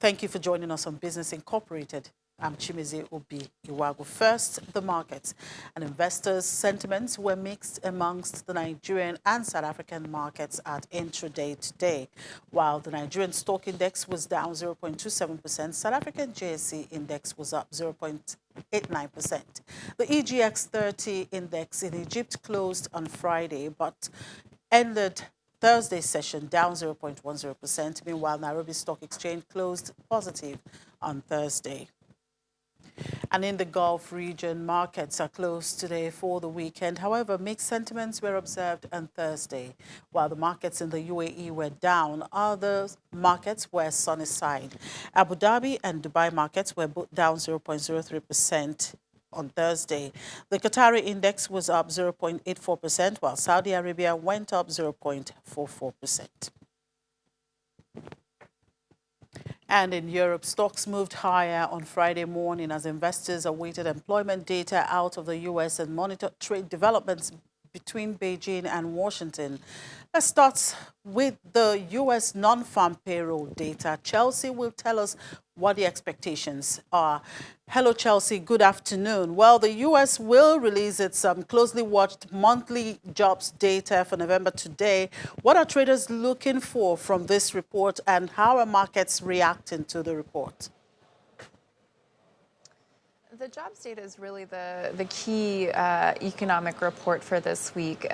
Thank you for joining us on Business Incorporated. I'm Chimizi Obi Iwagu. First, the markets and investors' sentiments were mixed amongst the Nigerian and South African markets at intraday today. While the Nigerian stock index was down 0.27%, South African JSE index was up 0.89%. The EGX 30 index in Egypt closed on Friday, but ended Thursday's session down 0.10%. Meanwhile, Nairobi Stock Exchange closed positive on Thursday. And in the Gulf region, markets are closed today for the weekend. However, mixed sentiments were observed on Thursday. While the markets in the UAE were down, other markets were sunny side. Abu Dhabi and Dubai markets were both down 0.03%. On Thursday, the Qatari index was up 0.84%, while Saudi Arabia went up 0.44%. And in Europe, stocks moved higher on Friday morning as investors awaited employment data out of the U.S. and monitored trade developments between Beijing and Washington. Let's start with the U.S. non-farm payroll data. Chelsea will tell us what the expectations are. Hello, Chelsea. Good afternoon. Well, the U.S. will release its closely watched monthly jobs data for November today. What are traders looking for from this report, and how are markets reacting to the report? The jobs data is really the key economic report for this week.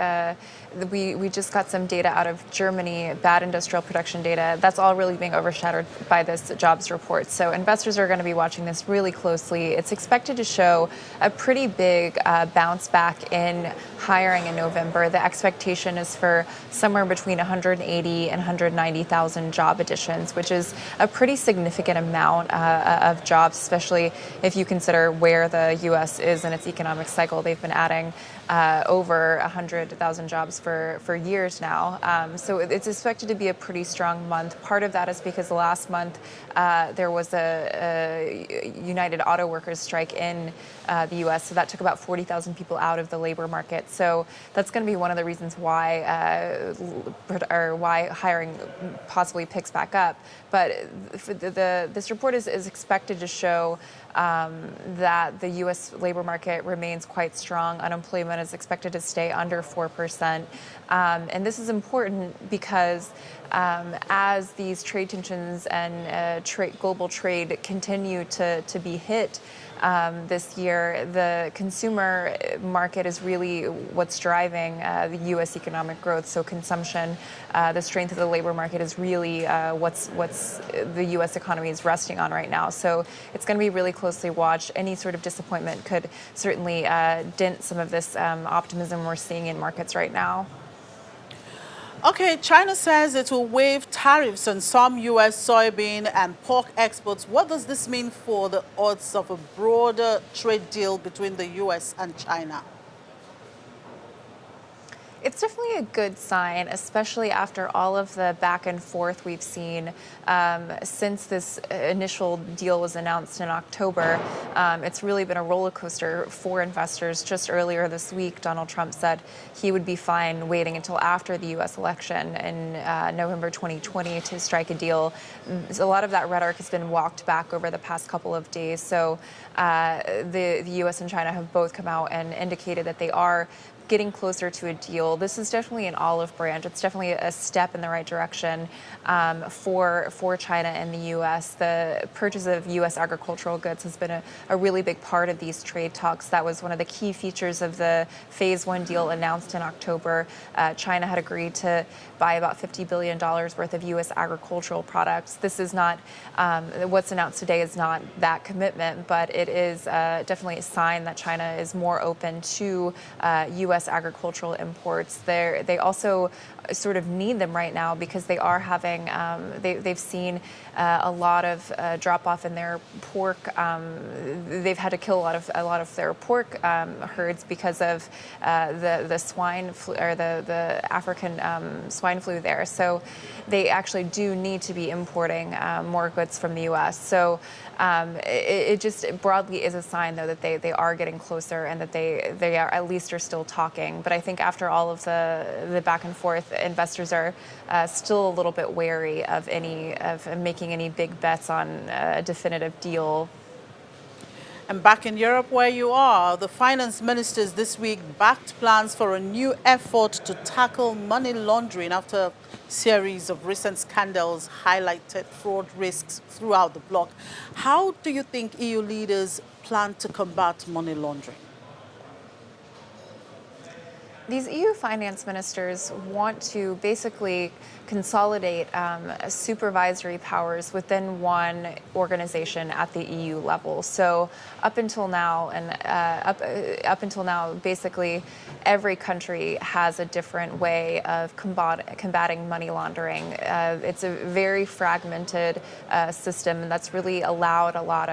We just got some data out of Germany, bad industrial production data. That's all really being overshadowed by this jobs report. So investors are going to be watching this really closely. It's expected to show a pretty big bounce back in hiring in November. The expectation is for somewhere between 180 and 190,000 job additions, which is a pretty significant amount of jobs, especially if you consider where the U.S. is in its economic cycle. They've been adding over 100,000 jobs for years now. So it's expected to be a pretty strong month. Part of that is because last month there was a United Auto Workers strike in the U.S., so that took about 40,000 people out of the labor market. So that's going to be one of the reasons why hiring possibly picks back up. But this report is expected to show that the U.S. labor market remains quite strong. Unemployment is expected to stay under 4%. And this is important because as these trade tensions and global trade continue to be hit this year, the consumer market is really what's driving the U.S. economic growth. So consumption, the strength of the labor market is really what's the U.S. economy is resting on right now. So it's going to be really closely watched. Any sort of disappointment could certainly dent some of this optimism we're seeing in markets right now. Okay, China says it will waive tariffs on some U.S. soybean and pork exports. What does this mean for the odds of a broader trade deal between the U.S. and China? It's definitely a good sign, especially after all of the back and forth we've seen since this initial deal was announced in October. It's really been a roller coaster for investors. Just earlier this week, Donald Trump said he would be fine waiting until after the U.S. election in November 2020 to strike a deal. A lot of that rhetoric has been walked back over the past couple of days. So the U.S. and China have both come out and indicated that they are getting closer to a deal. This is definitely an olive branch. It's definitely a step in the right direction for China and the U.S. The purchase of U.S. agricultural goods has been a really big part of these trade talks. That was one of the key features of the Phase 1 deal announced in October. China had agreed to buy about $50 billion worth of U.S. agricultural products. This is not, what's announced today is not that commitment, but it is definitely a sign that China is more open to U.S. agricultural imports. They also sort of need them right now because they are having, they've seen a lot of drop off in their pork. They've had to kill a lot of their pork herds because of the swine flu, or the African swine flu there. So they actually do need to be importing more goods from the U.S. So it just broadly is a sign, though, that they are getting closer and that they are at least are still talking talking. But I think after all of the back and forth, investors are still a little bit wary of making any big bets on a definitive deal. And back in Europe where you are, the finance ministers this week backed plans for a new effort to tackle money laundering after a series of recent scandals highlighted fraud risks throughout the bloc. How do you think EU leaders plan to combat money laundering? These EU finance ministers want to basically consolidate supervisory powers within one organization at the EU level. So up until now, basically every country has a different way of combating money laundering. It's a very fragmented system, and that's really allowed a lot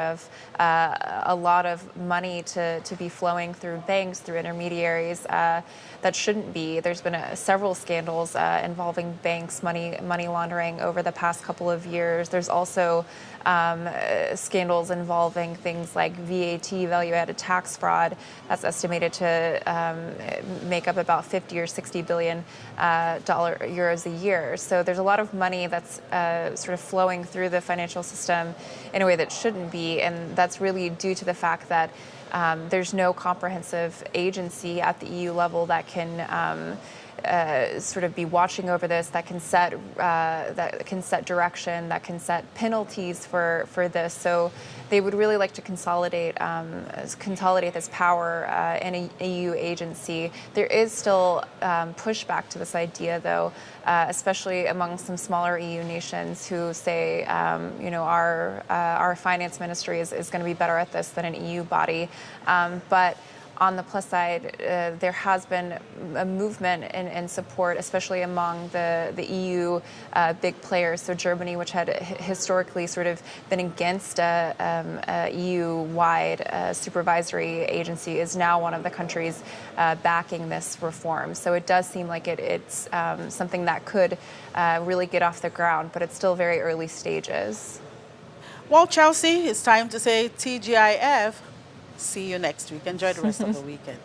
of money to be flowing through banks, through intermediaries. That shouldn't be. There's been several scandals involving banks money laundering over the past couple of years. There's also scandals involving things like VAT, value-added tax fraud. That's estimated to make up about 50 or 60 billion euros a year. So there's a lot of money that's sort of flowing through the financial system in a way that shouldn't be, and that's really due to the fact that there's no comprehensive agency at the EU level that can sort of be watching over this, that can set direction, that can set penalties for this. So they would really like to consolidate this power in an EU agency. There is still pushback to this idea, though, especially among some smaller EU nations who say, our finance ministry is going to be better at this than an EU body. But on the plus side, there has been a movement in support, especially among the EU big players. So Germany, which had historically sort of been against a EU-wide supervisory agency, is now one of the countries backing this reform. So it does seem like it's something that could really get off the ground, but it's still very early stages. Well, Chelsea, it's time to say TGIF. See you next week. Enjoy the rest of the weekend.